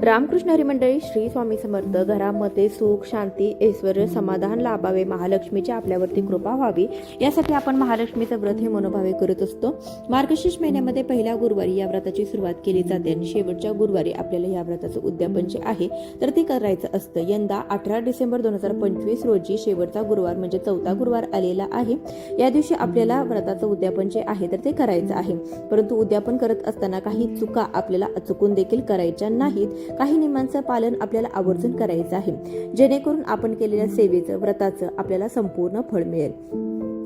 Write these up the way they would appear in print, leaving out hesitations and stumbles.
रामकृष्ण हरी मंडळी, श्री स्वामी समर्थ. घरामध्ये सुख, शांती, ऐश्वर, समाधान लाभावे, महालक्ष्मीची आपल्यावरती कृपा व्हावी, यासाठी आपण महालक्ष्मीचं व्रत हे मनोभावे करत असतो. मार्गशीर्ष महिन्यामध्ये पहिल्या गुरुवारी या व्रताची सुरुवात केली जाते आणि शेवटच्या गुरुवारी आपल्याला या व्रताचं उद्यापन जे आहे तर ते करायचं असतं. यंदा 18 डिसेंबर 2025 रोजी शेवटचा गुरुवार म्हणजे 4था गुरुवार आलेला आहे. या दिवशी आपल्याला व्रताचं उद्यापन जे आहे तर ते करायचं आहे. परंतु उद्यापन करत असताना काही चुका आपल्याला चुकून देखील करायच्या नाहीत. काही नियमांचं पालन आपल्याला आवर्जून करायचं आहे, जेणेकरून आपण केलेल्या सेवेचं, व्रताचं आपल्याला संपूर्ण फळ मिळेल.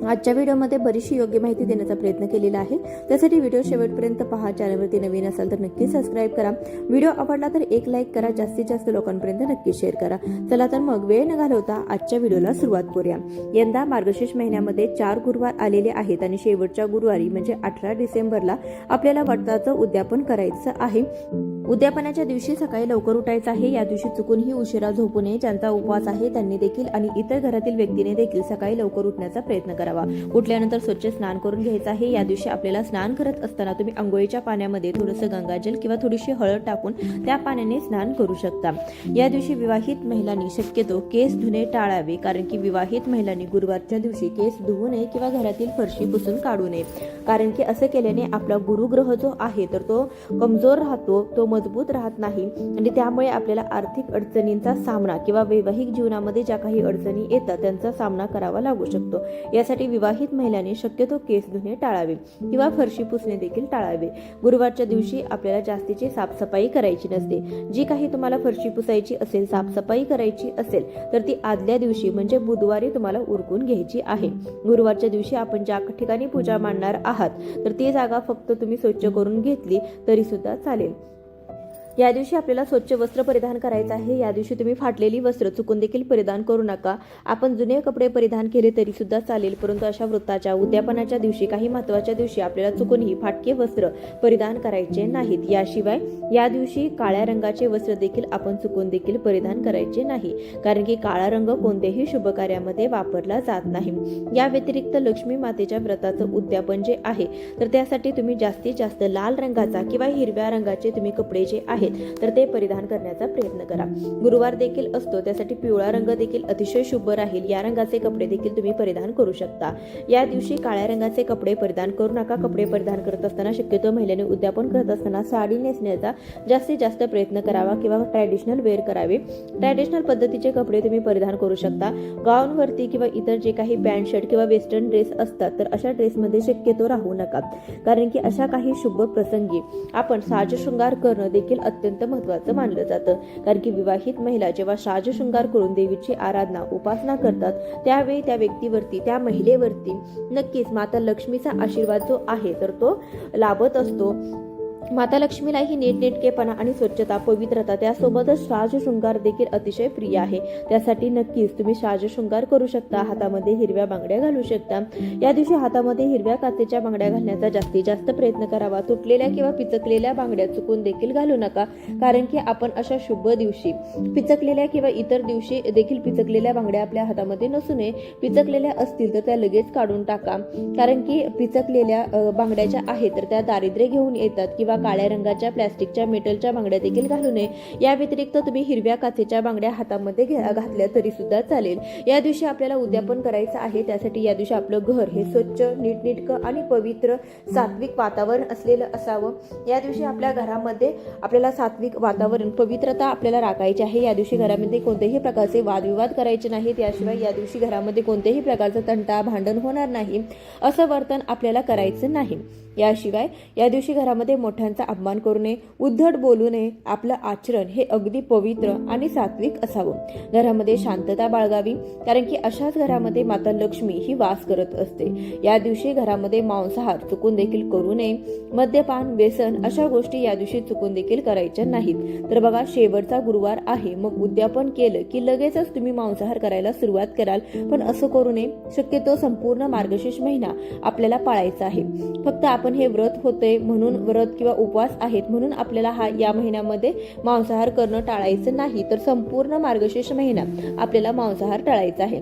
आजच्या व्हिडिओमध्ये बरीचशी योग्य माहिती देण्याचा प्रयत्न केलेला आहे. त्यासाठी व्हिडिओ शेवटपर्यंत पहा. चॅनलवरती नवीन असाल तर नक्की सबस्क्राईब करा. व्हिडिओ आवडला तर एक लाईक करा. जास्तीत जास्त लोकांपर्यंत नक्की शेअर करा. चला तर मग वेळ न घालवता आजच्या व्हिडिओला सुरुवात करूया. यंदा मार्गशीर्ष महिन्यामध्ये 4 गुरुवार आलेले आहेत आणि शेवटच्या गुरुवारी म्हणजे 18 डिसेंबरला आपल्याला व्रताचं उद्यापन करायचं आहे. उद्यापनाच्या दिवशी सकाळी लवकर उठायचं आहे. या दिवशी चुकूनही उशिरा झोपू नये. ज्यांचा उपवास आहे त्यांनी देखील आणि इतर घरातील व्यक्तीने देखील सकाळी लवकर उठण्याचा प्रयत्न करावा. उठल्यानंतर स्वच्छ स्नान करून घ्यायचं आहे. या दिवशी आपल्याला स्नान करत असताना तुम्ही अंघोळीच्या पाण्यामध्ये थोडंसं गंगाजल किंवा थोडीशी हळद टाकून त्या पाण्याने स्नान करू शकता. या दिवशी विवाहित महिलांनी शक्यतो केस धुणे टाळावे, कारण की विवाहित महिलांनी गुरुवारच्या दिवशी केस धुवू नये किंवा घरातील फरशी पुसून काढू नये, कारण की असं केल्याने आपला गुरुग्रह जो आहे तर तो कमजोर राहतो, तो मजबूत राहत नाही आणि त्यामुळे आपल्याला आर्थिक अडचणींचा सामना किंवा वैवाहिक जीवनामध्ये ज्या काही अडचणी येतात त्यांचा सामना करावा लागू शकतो. यासाठी विवाहित महिलांनी शक्यतो केस धुणे टाळावे किंवा फरशी पुसणे देखील टाळावे. गुरुवारच्या दिवशी आपल्याला जास्तीची साफसफाई करायची नसते. जी काही तुम्हाला फरशी पुसायची असेल, साफसफाई करायची असेल तर ती आदल्या दिवशी म्हणजे बुधवारी तुम्हाला उरकून घ्यायची आहे. गुरुवारच्या दिवशी आपण ज्या ठिकाणी पूजा मांडणार आहात तर ती जागा फक्त तुम्ही स्वच्छ करून घेतली तरी सुद्धा चालेल. या दिवशी आपल्याला स्वच्छ वस्त्र परिधान करायचं आहे. या दिवशी तुम्ही फाटलेली वस्त्र चुकून देखील परिधान करू नका. आपण जुने कपडे परिधान केले तरी सुद्धा चालेल, परंतु अशा व्रताच्या उद्यापनाच्या दिवशी, काही महत्त्वाच्या दिवशी आपल्याला चुकूनही फाटके वस्त्र परिधान करायचे नाहीत. याशिवाय या दिवशी काळ्या रंगाचे वस्त्र देखील आपण चुकून देखील परिधान करायचे नाही, कारण की काळा रंग कोणत्याही शुभ कार्यामध्ये वापरला जात नाही. या व्यतिरिक्त लक्ष्मी मातेच्या व्रताचं उद्यापन जे आहे तर त्यासाठी तुम्ही जास्तीत जास्त लाल रंगाचा किंवा हिरव्या रंगाचे तुम्ही कपडे जे आहेत तर ते परिधान करण्याचा प्रयत्न करा. गुरुवार देखील असतो, त्यासाठी पिवळा रंग देखील अतिशय शुभ राहील. या रंगाचे कपडे देखील तुम्ही परिधान करू शकता. या दिवशी काळ्या रंगाचे कपडे परिधान करू नका. कपडे परिधान करत असताना शक्यतो महिलेने उद्यापन करत असताना साडी नेसण्याचा जास्तीत जास्त प्रयत्न करावा किंवा ट्रॅडिशनल वेअर करावे. ट्रॅडिशनल पद्धतीचे कपडे तुम्ही परिधान करू शकता. गाऊनवरती किंवा इतर जे काही पॅन्ट शर्ट किंवा वेस्टर्न ड्रेस असतात तर अशा ड्रेसमध्ये शक्यतो राहू नका, कारण की अशा काही शुभ प्रसंगी आपण साजशृंगार करणं देखील अत्यंत महत्त्वाचं मानलं जातं. कारण की विवाहित महिला जेव्हा साजशृंगार करून देवीची आराधना, उपासना करतात त्यावेळी त्या व्यक्तीवरती, त्या महिलेवरती नक्कीच माता लक्ष्मीचा आशीर्वाद जो आहे तर तो लाभत असतो. माता लक्ष्मीलाही नीटनेटकेपणा आणि स्वच्छता, पवित्रता, त्यासोबतच साजशृंगार देखील अतिशय प्रिय आहे. त्यासाठी नक्कीच तुम्ही साजशृंगार करू शकता. हातामध्ये हिरव्या बांगड्या घालू शकता. या दिवशी हातामध्ये हिरव्या काचेच्या बांगड्या घालण्याचा जास्तीत जास्त प्रयत्न करावा. तुटलेल्या किंवा पिचकलेल्या बांगड्या चुकून देखील घालू नका, कारण की आपण अशा शुभ दिवशी पिचकलेल्या किंवा इतर दिवशी देखील पिचकलेल्या बांगड्या आपल्या हातामध्ये नसू नये. पिचकलेल्या असतील तर त्या लगेच काढून टाका, कारण की पिचकलेल्या बांगड्या ज्या आहेत तर त्या दारिद्र्य घेऊन येतात. किंवा काळ्या रंगाच्या, प्लास्टिकच्या, मेटलच्या बांगड्या देखील घालू नये. या व्यतिरिक्त तुम्ही हिरव्या काचेच्या बांगड्या हातामध्ये घातल्या तरी सुद्धा चालेल. या दिवशी आपल्याला उद्यापन करायचं आहे. त्यासाठी या दिवशी आपलं घर हे स्वच्छ, नीटनेटकं आणि पवित्र, सात्विक वातावरण असलेलं असावं. या दिवशी आपल्या घरामध्ये आपल्याला सात्विक वातावरण, पवित्रता आपल्याला राखायची आहे. या दिवशी घरामध्ये कोणत्याही प्रकारचे वादविवाद करायचे नाहीत. याशिवाय या दिवशी घरामध्ये कोणत्याही प्रकारचं तंटा, भांडण होणार नाही, असं वर्तन आपल्याला करायचं नाही. याशिवाय या दिवशी घरामध्ये मोठ्यांचा अपमान करू नये, उद्धट बोलू नये. आपलं आचरण हे अगदी पवित्र आणि सात्विक असावं. घरामध्ये शांतता बाळगावी, कारण की अशाच घरामध्ये माता लक्ष्मी ही वास करत असते. या दिवशी घरामध्ये मांसाहार चुकून देखील करू नये. मद्यपान, व्यसन अशा गोष्टी या दिवशी चुकून देखील करायच्या नाहीत. तर बघा, शेवटचा गुरुवार आहे, मग उद्यापन केलं की लगेचच तुम्ही मांसाहार करायला सुरुवात कराल, पण असं करू नये. शक्यतो संपूर्ण मार्गशीर्ष महिना आपल्याला पाळायचा आहे. फक्त आपण हे व्रत होते म्हणून, व्रत किंवा उपवास आहेत म्हणून आपल्याला या महिन्यामध्ये मांसाहार करणं टाळायचं नाही, तर संपूर्ण मार्गशीर्ष महिना आपल्याला मांसाहार टाळायचा आहे.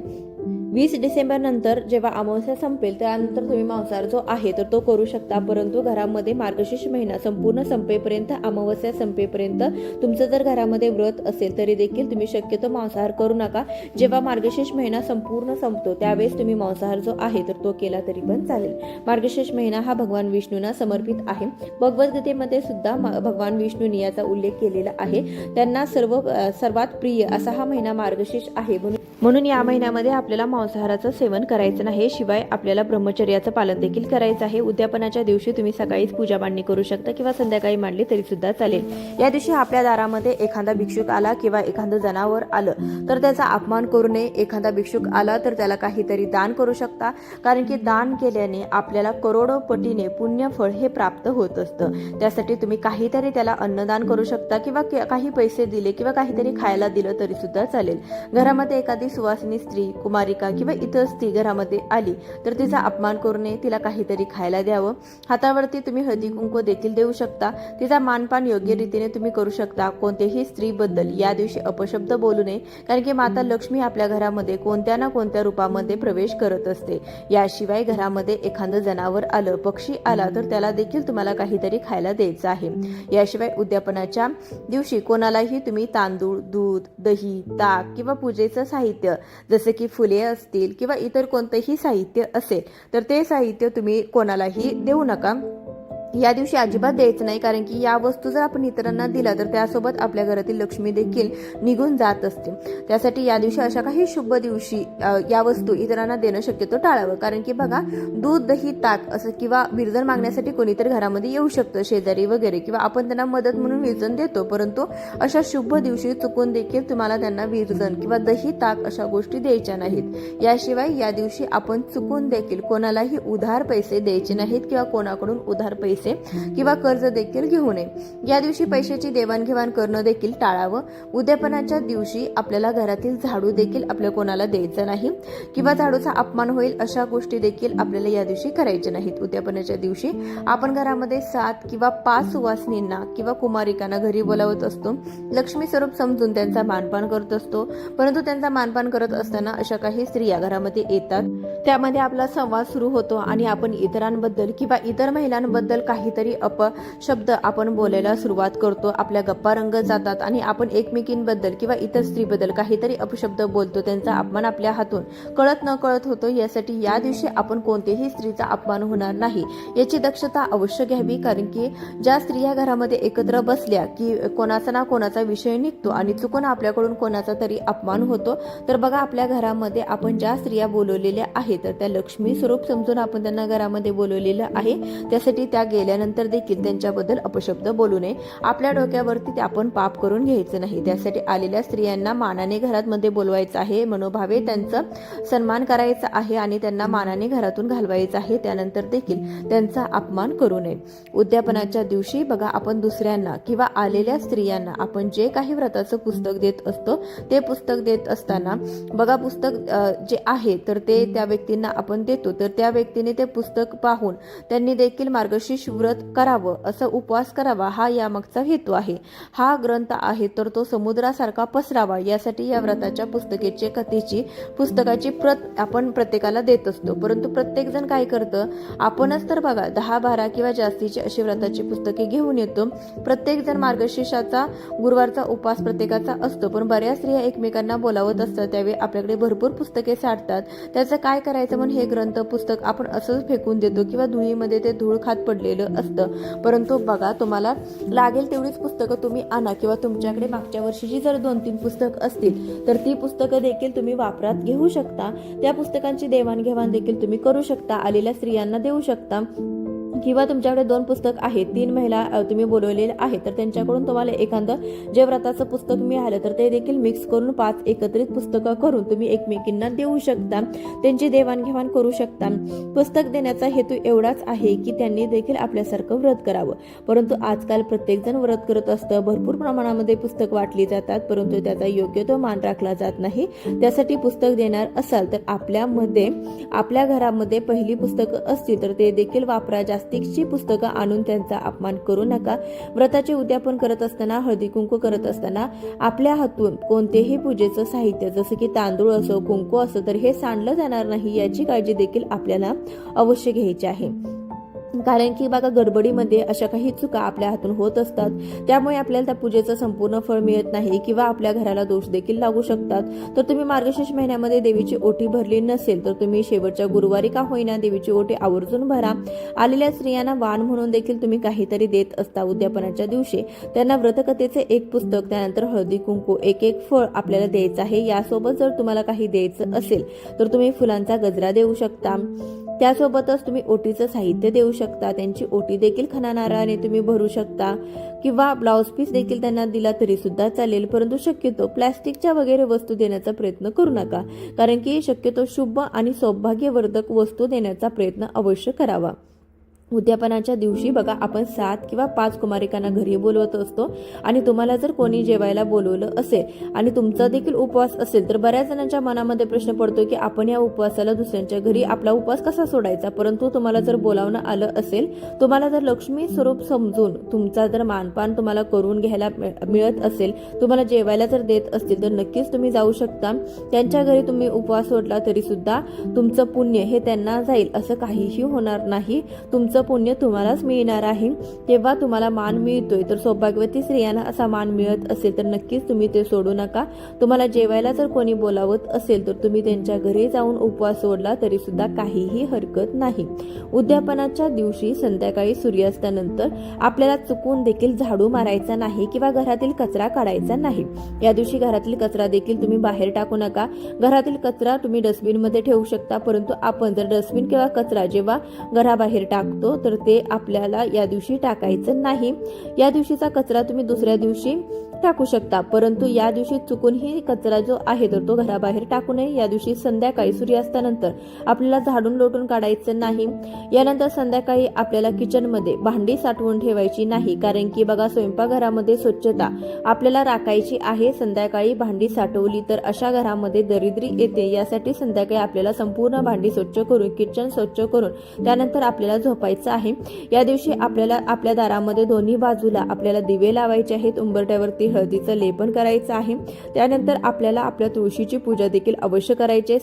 20 डिसेंबर नंतर जेव्हा अमावस्या संपेल त्यानंतर तुम्ही मांसाहार जो आहे तर तो करू शकता, परंतु घरामध्ये मार्गशीर्ष महिना संपूर्ण संपेपर्यंत, अमावस्या संपेपर्यंत तुमचं जर घरामध्ये व्रत असेल तरी देखील तुम्ही शक्यतो मांसाहार करू नका. जेव्हा मार्गशीर्ष महिना संपूर्ण संपतो त्यावेळेस तुम्ही मांसाहार जो आहे तर तो केला तरी पण चालेल. मार्गशीर्ष महिना हा भगवान विष्णूंना समर्पित आहे. भगवद्गीतेमध्ये सुद्धा भगवान विष्णूंनी याचा उल्लेख केलेला आहे. त्यांना सर्वात प्रिय असा हा महिना मार्गशीर्ष आहे. म्हणून या महिन्यामध्ये आपल्याला मांसाहाराचं सेवन करायचं नाही. शिवाय आपल्याला ब्रह्मचर्याचं पालन देखील करायचं आहे. उद्यापनाच्या दिवशी तुम्ही सकाळीच पूजा मांडणी करू शकता किंवा संध्याकाळी मांडली तरी सुद्धा चालेल. या दिवशी आपल्या दारामध्ये एखादा भिक्षुक आला किंवा एखादं जनावर आलं तर त्याचा अपमान करू नये. एखादा भिक्षुक आला तर त्याला काहीतरी दान करू शकता, कारण की दान केल्याने आपल्याला करोडोपटीने पुण्यफळ हे प्राप्त होत असतं. त्यासाठी तुम्ही काहीतरी त्याला अन्नदान करू शकता किंवा काही पैसे दिले किंवा काहीतरी खायला दिलं तरी सुद्धा चालेल. घरामध्ये एखादी सुवासिनी स्त्री, कुमारिका किंवा इतर स्त्री घरामध्ये आली तर तिचा अपमान करू नये. तिला काहीतरी खायला द्यावं. हातावरती तुम्ही हळदी कुंकू देखील देऊ शकता. तिचा मानपान योग्य रीतीने तुम्ही करू शकता. कोणत्याही स्त्रीबद्दल या दिवशी अपशब्द बोलू नये, कारण की माता लक्ष्मी आपल्या घरामध्ये कोणत्या ना कोणत्या रूपामध्ये प्रवेश करत असते. याशिवाय घरामध्ये एखादं जनावर आलं, पक्षी आला तर त्याला देखील तुम्हाला काहीतरी खायला द्यायचं आहे. याशिवाय उद्यापनाच्या दिवशी कोणालाही तुम्ही तांदूळ, दूध, दही, ताक किंवा पूजेचं साहित्य जसे की फुले असतील किंवा इतर कोणतेही साहित्य असेल तर ते साहित्य तुम्ही कोणालाही देऊ नका. या दिवशी अजिबात द्यायचं नाही, कारण की या वस्तू जर आपण इतरांना दिला तर त्यासोबत आपल्या घरातील लक्ष्मी देखील निघून जात असते. त्यासाठी या दिवशी अशा काही शुभ दिवशी या वस्तू इतरांना देणं शक्यतो टाळावं. कारण की बघा, दूध, दही, ताक असं किंवा विरजन मागण्यासाठी कोणीतरी घरामध्ये येऊ शकतं, शेजारी वगैरे, किंवा आपण त्यांना मदत म्हणून विरजन देतो. परंतु अशा शुभ दिवशी चुकून देखील तुम्हाला त्यांना विरजन किंवा दही, ताक अशा गोष्टी द्यायच्या नाहीत. याशिवाय या दिवशी आपण चुकून देखील कोणालाही उधार पैसे द्यायचे नाहीत किंवा कोणाकडून उधार पैसे किंवा कर्ज देखील घेऊ नये. या दिवशी पैशाची देवाणघेवाण करणं देखील टाळावं. उद्यापनाच्या दिवशी आपल्याला घरातील झाडू देखील आपल्या कोणाला द्यायचं नाही किंवा झाडूचा अपमान होईल अशा गोष्टी देखील आपल्याला या दिवशी करायच्या नाहीत. उद्यापनाच्या दिवशी आपण घरामध्ये 7 किंवा 5 सुवासिनींना किंवा कुमारिकांना घरी बोलावत असतो. लक्ष्मी स्वरूप समजून त्यांचा मानपान करत असतो. परंतु त्यांचा मानपान करत असताना अशा काही स्त्रिया घरामध्ये येतात, त्यामध्ये आपला संवाद सुरू होतो आणि आपण इतरांबद्दल किंवा इतर महिलांबद्दल काहीतरी अपशब्द आपण बोलायला सुरुवात करतो. आपल्या गप्पा रंगत जातात आणि आपण एकमेकींबद्दल किंवा इतर स्त्रीबद्दल काहीतरी अपशब्द बोलतो. त्यांचा अपमान आपल्या हातून कळत न कळत होतो. यासाठी या दिवशी आपण कोणत्याही स्त्रीचा अपमान होणार नाही याची दक्षता अवश्य घ्यावी, कारण की ज्या स्त्रिया घरामध्ये एकत्र बसल्या की कोणाचा ना कोणाचा विषय निघतो आणि चुकून आपल्याकडून कोणाचा तरी अपमान होतो. तर बघा, आपल्या घरामध्ये आपण ज्या स्त्रिया बोलवलेल्या आहेत तर त्या लक्ष्मी स्वरूप समजून आपण त्यांना घरामध्ये बोलवलेलं आहे. त्यासाठी त्या गेल्यानंतर देखील त्यांच्याबद्दल अपशब्द बोलू नये. आपल्या डोक्यावरती ते आपण पाप करून घ्यायचं नाही. त्यासाठी आलेल्या स्त्रियांना मानाने घरात मध्ये बोलवायचं आहे, मनोभावे त्यांचा सन्मान करायचा आहे आणि त्यांना मानाने घरातून घालवायचं आहे. त्यानंतर देखील त्यांचा अपमान करू नये. उद्यापनाच्या दिवशी बघा, आपण दुसऱ्यांना किंवा आलेल्या स्त्रियांना आपण जे काही व्रताचं पुस्तक देत असतो ते पुस्तक देत असताना बघा, पुस्तक जे आहे तर ते त्या व्यक्तींना आपण देतो, तर त्या व्यक्तीने ते पुस्तक पाहून त्यांनी देखील मार्गशीर्ष व्रत करावं, असं उपवास करावा, हा यामागचा हेतू आहे. हा ग्रंथ आहे तर तो समुद्रासारखा पसरावा, यासाठी या व्रताच्या कथेची पुस्तकाची प्रत आपण प्रत्येकाला देत असतो. परंतु प्रत्येक जण काय करतं, आपणच तर बघा 10-12 किंवा जास्तीची अशी व्रताची पुस्तके घेऊन येतो. प्रत्येक जण मार्गशीर्षाचा गुरुवारचा उपवास प्रत्येकाचा असतो, पण बऱ्याच स्त्रिया एकमेकांना बोलावत असतात. त्यावेळी आपल्याकडे भरपूर पुस्तके साठतात. त्याचं काय करायचं म्हणून हे ग्रंथ पुस्तक आपण असंच फेकून देतो किंवा धुळीमध्ये ते धूळ खात पडलेलं असतं. परंतु बघा, तुम्हाला लागेल तेवढीच पुस्तकं तुम्ही आणा किंवा तुमच्याकडे मागच्या वर्षीची जर 2-3 पुस्तकं असतील तर ती पुस्तकं देखील तुम्ही वापरात घेऊ शकता. त्या पुस्तकांची देवाणघेवाण देखील तुम्ही करू शकता, आलेल्या स्त्रियांना देऊ शकता. किंवा तुमच्याकडे 2 पुस्तक आहेत, 3 महिला तुम्ही बोलवलेले आहेत तर त्यांच्याकडून तुम्हाला एखादं जे व्रताचं पुस्तक मिळालं तर ते देखील मिक्स करून 5 एकत्रित पुस्तकं करून तुम्ही एकमेकींना देऊ शकता, त्यांची देवाणघेवाण करू शकता. पुस्तक देण्याचा हेतू एवढाच आहे की त्यांनी देखील आपल्यासारखं व्रत करावं. परंतु आजकाल प्रत्येक जण व्रत करत असतं, भरपूर प्रमाणामध्ये पुस्तक वाटली जातात, परंतु त्याचा योग्य तो मान राखला जात नाही. त्यासाठी पुस्तक देणार असाल तर आपल्या घरामध्ये पहिली पुस्तकं असतील तर ते देखील वापरा. प्लास्टिकची पुस्तकं आणून त्यांचा अपमान करू नका. व्रताचे उद्यापन करत असताना, हळदी कुंकू करत असताना आपल्या हातून कोणतेही पूजेचं साहित्य जसं की तांदूळ असो, कुंकू असो तर हे सांडलं जाणार नाही याची काळजी देखील आपल्याला अवश्य घ्यायची आहे. कारण की बघा, गडबडीमध्ये अशा काही चुका आपल्या हातून होत असतात. त्यामुळे आपल्याला त्या पूजेचं संपूर्ण फळ मिळत नाही किंवा आपल्या घराला दोष देखील लागू शकतात. तर तुम्ही मार्गशीर्ष महिन्यामध्ये देवीची ओटी भरली नसेल तर तुम्ही शेवटच्या गुरुवारी का होईना देवीची ओटी आवर्जून भरा. आलेल्या स्त्रियांना वाण म्हणून देखील तुम्ही काहीतरी देत असता. उद्यापनाच्या दिवशी त्यांना व्रतकथेचे एक पुस्तक, त्यानंतर हळदी कुंकू, एक फळ आपल्याला द्यायचं आहे. यासोबत जर तुम्हाला काही द्यायचं असेल तर तुम्ही फुलांचा गजरा देऊ शकता. त्यासोबतच तुम्ही ओटीचं साहित्य देऊ शकता. त्यांची ओटी देखील खणा नारळाने तुम्ही भरू शकता किंवा ब्लाउज पीस देखील त्यांना दिला तरी सुद्धा चालेल. परंतु शक्यतो प्लॅस्टिकच्या वगैरे वस्तू देण्याचा प्रयत्न करू नका, कारण की शक्यतो शुभ आणि सौभाग्यवर्धक वस्तू देण्याचा प्रयत्न अवश्य करावा. उद्यापनाच्या दिवशी बघा, आपण 7 किंवा 5 कुमारिकांना घरी बोलवत असतो आणि तुम्हाला जर कोणी जेवायला बोलवलं असेल आणि तुमचा देखील उपवास असेल तर बऱ्याच जणांच्या मनामध्ये प्रश्न पडतो की आपण या उपवासाला दुसऱ्यांच्या घरी आपला उपवास कसा सोडायचा. परंतु तुम्हाला जर बोलावणं आलं असेल, तुम्हाला जर लक्ष्मी स्वरूप समजून तुमचा जर मानपान तुम्हाला करून घ्यायला मिळत असेल, तुम्हाला जेवायला जर देत असतील तर नक्कीच तुम्ही जाऊ शकता. त्यांच्या घरी तुम्ही उपवास सोडला तरी सुद्धा तुमचं पुण्य हे त्यांना जाईल असं काहीही होणार नाही. तुमचं पुण्य तुम्हालाच मिळणार आहे. तेव्हा तुम्हाला मान मिळतोय, तर सौभाग्यवती स्त्रियांना असा मान मिळत असेल तर नक्कीच तुम्ही ते सोडू नका. तुम्हाला जेवायला जर कोणी बोलावत असेल तर तुम्ही त्यांच्या घरी जाऊन उपवास सोडला तरी सुद्धा काहीही हरकत नाही. उद्यापनाच्या दिवशी संध्याकाळी सूर्यास्तानंतर आपल्याला चुकून देखील झाडू मारायचा नाही किंवा घरातील कचरा काढायचा नाही. या दिवशी घरातील कचरा देखील तुम्ही बाहेर टाकू नका. घरातील कचरा तुम्ही डस्टबिन मध्ये ठेवू शकता, परंतु आपण जर डस्टबिन किंवा कचरा जेव्हा घराबाहेर टाकतो तर ते आपल्याला या दिवशी टाकायचं नाही. या दिवशीचा कचरा तुम्ही दुसऱ्या दिवशी टाकू शकता, परंतु या दिवशी चुकूनही कचरा जो आहे तर तो घराबाहेर टाकू नये. या दिवशी संध्याकाळी सूर्यास्तानंतर आपल्याला झाडून लोटून काढायचं नाही. यानंतर संध्याकाळी आपल्याला किचनमध्ये भांडी साठवून ठेवायची नाही, कारण की बघा, स्वयंपाकघरामध्ये स्वच्छता आपल्याला राखायची आहे. संध्याकाळी भांडी साठवली तर अशा घरामध्ये दरिद्री येते. यासाठी संध्याकाळी आपल्याला संपूर्ण भांडी स्वच्छ करून, किचन स्वच्छ करून त्यानंतर आपल्याला झोपायचं आहे. या दिवशी आपल्याला आपल्या दारामध्ये दोन्ही बाजूला आपल्याला दिवे लावायचे आहेत. उंबरट्यावरती हळदीचं लेपन करायचं आहे. त्यानंतर आपल्याला आपल्या तुळशीची पूजा देखील अवश्य करायची आहे.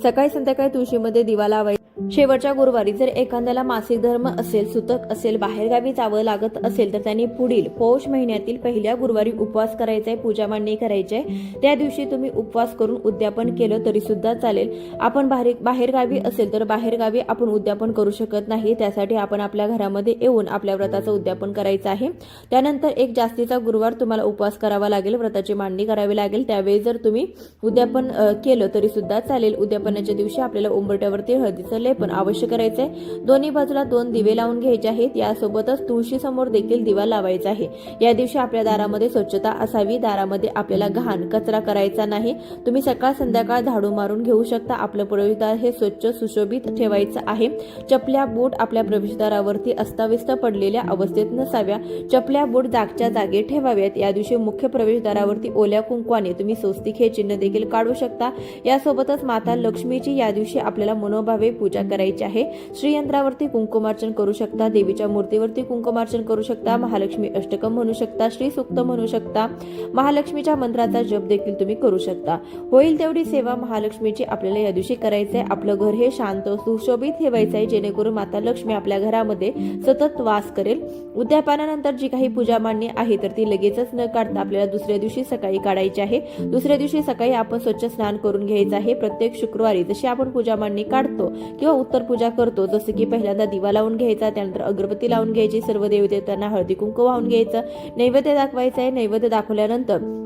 सकाळी संध्याकाळी तुळशीमध्ये दिवा लावायचा. शेवटच्या गुरुवारी जर एखाद्याला मासिक धर्म असेल, सुतक असेल, बाहेरगावी जावं लागत असेल तर त्यांनी पुढील पौष महिन्यातील पहिल्या गुरुवारी उपवास करायचा आहे, पूजा मांडणी करायची आहे. त्या दिवशी तुम्ही उपवास करून उद्यापन केलं तरी सुद्धा चालेल. आपण बाहेरगावी असेल तर बाहेरगावी आपण उद्यापन करू शकत नाही. त्यासाठी आपण आपल्या घरामध्ये येऊन आपल्या व्रताचं उद्यापन करायचं आहे. त्यानंतर एक जास्तीचा गुरुवार तुम्हाला उपवास करावा लागेल, व्रताची मांडणी करावी लागेल. त्यावेळी जर तुम्ही उद्यापन केलं तरी सुद्धा चालेल. उद्यापनाच्या दिवशी आपल्याला उंबरट्यावरती हळदीचं लेपन अवश्य करायचंय. दोन्ही बाजूला 2 दिवे लावून घ्यायचे आहेत. यासोबतच तुळशी समोर देखील दिवा लावायचा आहे. या दिवशी आपल्या दारामध्ये स्वच्छता असावी. दारामध्ये आपल्याला घाण कचरा करायचा नाही. तुम्ही सकाळ संध्याकाळ झाडू मारून घेऊ शकता. आपलं प्रवेशद्वार हे स्वच्छ सुशोभित ठेवायचं आहे. चपल्या बूट आपल्या प्रवेशद्वारावरती अस्ताव्यस्त पडलेल्या अवस्थेत नसाव्या. चपल्या बूट जागच्या जागी ठेवाव्यात. या दिवशी मुख्य प्रवेशद्वारावरती ओल्या कुंकवाने तुम्ही स्वस्तिक हे चिन्ह देखील काढू शकता. यासोबतच माता लक्ष्मीची या दिवशी आपल्याला मनोभावे पूजा करायची आहे. श्रीयंत्रावरती कुंकुमार्चन करू शकता. देवीच्या मूर्तीवरती कुंकुमार्चन करू शकता. महालक्ष्मी अष्टकम म्हणू शकता. श्री सूक्त म्हणू शकता. महालक्ष्मीच्या मंत्राचा जप देखील तुम्ही करू शकता. होईल तेवढी सेवा महालक्ष्मीची आपल्याला या दिवशी करायचंय. आपलं घर हे शांत सुशोभित ठेवायचं आहे, जेणेकरून माता लक्ष्मी आपल्या घरामध्ये सतत वास करेल. उद्यापनानंतर जी काही पूजा मांडणी आहे तर ती लगेचच न काढता आपल्याला दुसऱ्या दिवशी सकाळी काढायची आहे. दुसऱ्या दिवशी सकाळी आपण स्वच्छ स्नान करून घ्यायचं आहे. प्रत्येक शुक्रवारी जशी आपण पूजा मांडणी काढतो किंवा उत्तर पूजा करतो, जसं की पहिल्यांदा दिवा लावून घ्यायचा, त्यानंतर अगरबत्ती लावून घ्यायची, सर्व देवदेवतांना हळदी कुंकू वाहून घ्यायचं, नैवेद्य दाखवायचं आहे. नैवेद्य दाखवल्यानंतर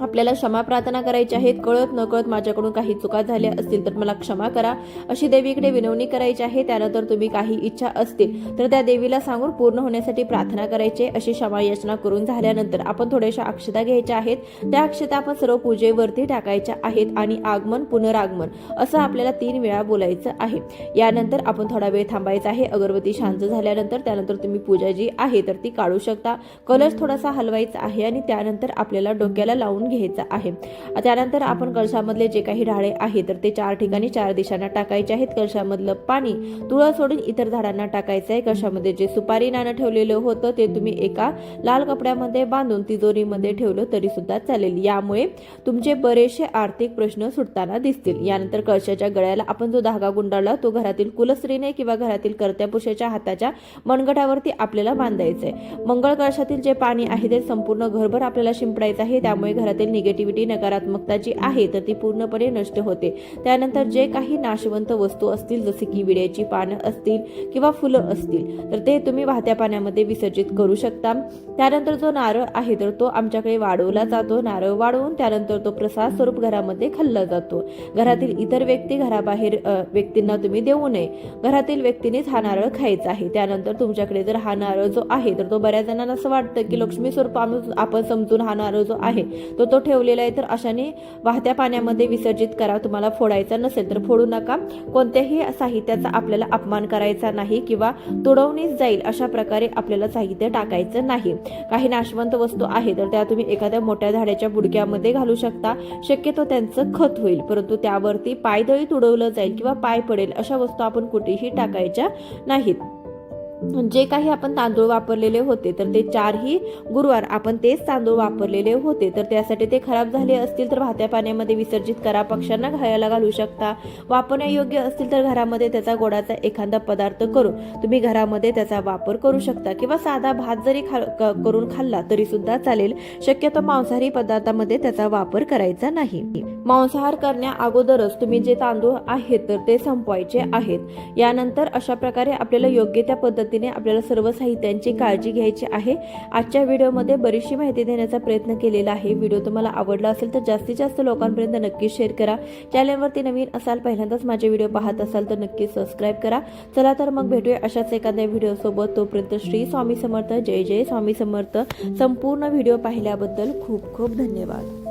आपल्याला क्षमा प्रार्थना करायची आहेत. कळत नकळत माझ्याकडून काही चुका झाल्या असतील तर मला क्षमा करा अशी देवीकडे विनवणी करायची आहे. त्यानंतर तुम्ही काही इच्छा असतील तर त्या देवीला सांगून पूर्ण होण्यासाठी प्रार्थना करायची. अशी क्षमा याचना करून झाल्यानंतर आपण थोड्याशा अक्षता घ्यायच्या आहेत. त्या अक्षता आपण सर्व पूजेवरती टाकायच्या आहेत आणि आगमन पुनरागमन असं आपल्याला 3 वेळा बोलायचं आहे. यानंतर आपण थोडा वेळ थांबायचा आहे. अगरबत्ती शांत झाल्यानंतर त्यानंतर तुम्ही पूजा जी आहे तर ती काढू शकता. कलश थोडासा हलवायचा आहे आणि त्यानंतर आपल्याला डोक्याला लावून करून घ्यायचा आहे। त्यानंतर आपण कळशामधले जे काही ढाळे आहे तर ते 4 ठिकाणी 4 दिशांना टाकायचे आहेत। कळशामधलं पाणी तुळस सोडून इतर झाडांना टाकायचं आहे। कळशामध्ये जे सुपारी नाणं ठेवलेलं होतं ते तुम्ही एका लाल कपड्यामध्ये बांधून तिजोरीमध्ये ठेवलं तरी सुद्धा चालेल। यामुळे तुमचे बरेचसे आर्थिक प्रश्न सुटताना दिसतील। यानंतर कळशाच्या गळ्याला आपण जो धागा गुंडाळला तो घरातील कुलस्त्रीने किंवा घरातील कर्त्या पुरुषाच्या हाताच्या मनगटावरती आपल्याला बांधायचं आहे। मंगळ कळशातील जे पाणी आहे ते संपूर्ण घरभर आपल्याला शिंपडायचं आहे। त्यामुळे घरातील निगेटिव्हिटी नकारात्मकता जी आहे तर ती पूर्णपणे नष्ट होते। त्यानंतर जे काही नाशवंत वस्तू असतील जसे की विड्याची पानं असतील किंवा फुलं असतील तर ते तुम्ही वाहत्या पाण्यामध्ये विसर्जित करू शकता। त्यानंतर जो नारळ आहे तर तो आमच्याकडे वाढवला जातो। नारळ वाढवून त्यानंतर तो प्रसाद स्वरूप घरामध्ये खाल्ला जातो। घरातील इतर व्यक्ती घराबाहेर व्यक्तींना तुम्ही देऊ नये। घरातील व्यक्तीनेच हा नारळ खायचा आहे। त्यानंतर तुमच्याकडे जर हा नारळ जो आहे तर तो बऱ्याच जणांना असं वाटतं की लक्ष्मी स्वरूप आपण समजून हा नारळ जो आहे तो ठेवलेला आहे तर अशाने वाहत्या पाण्यामध्ये विसर्जित करा। तुम्हाला फोडायचा नसेल तर फोडू नका। कोणत्याही साहित्याचा आपल्याला अपमान करायचा नाही किंवा तुडवणीच जाईल अशा प्रकारे आपल्याला साहित्य टाकायचं नाही। काही नाशवंत वस्तू आहे तर त्या तुम्ही एखाद्या मोठ्या झाडाच्या बुडक्यामध्ये घालू शकता। शक्यतो त्यांचं खत होईल, परंतु त्यावरती पायदळी तुडवलं जाईल किंवा पाय पडेल अशा वस्तू आपण कुठेही टाकायच्या नाहीत। जे काही आपण तांदूळ वापरलेले होते तर ते 4ही गुरुवार आपण तेच तांदूळ वापरलेले होते तर त्यासाठी ते खराब झाले असतील तर वाहत्या पाण्यामध्ये विसर्जित करा। पक्ष्यांना खायला घालू शकता। वापरण्यायोग्य असतील तर घरामध्ये त्याचा गोडाचा एखादा पदार्थ करून तुम्ही घरामध्ये त्याचा वापर करू शकता किंवा साधा भात जरी करून खाल्ला तरी सुद्धा चालेल। शक्यतो मांसाहारी पदार्थामध्ये त्याचा वापर करायचा नाही। मांसाहार करण्या अगोदरच तुम्ही जे तांदूळ आहेत तर ते संपवायचे आहेत। यानंतर अशा प्रकारे आपल्याला योग्य त्या पद्धतीने आपल्याला सर्व साहित्यांची काळजी घ्यायची आहे। आजच्या व्हिडिओमध्ये बरीचशी माहिती देण्याचा प्रयत्न केलेला आहे। व्हिडिओ तुम्हाला आवडला असेल तर जास्तीत जास्त लोकांपर्यंत नक्की शेअर करा। चॅनलवरती नवीन असाल, पहिल्यांदाच माझे व्हिडिओ पाहत असाल तर नक्की सबस्क्राईब करा। चला तर मग भेटूया अशाच एखाद्या व्हिडिओ सोबत। तोपर्यंत श्री स्वामी समर्थ, जय जय स्वामी समर्थ। संपूर्ण व्हिडिओ पाहिल्याबद्दल खूप खूप धन्यवाद।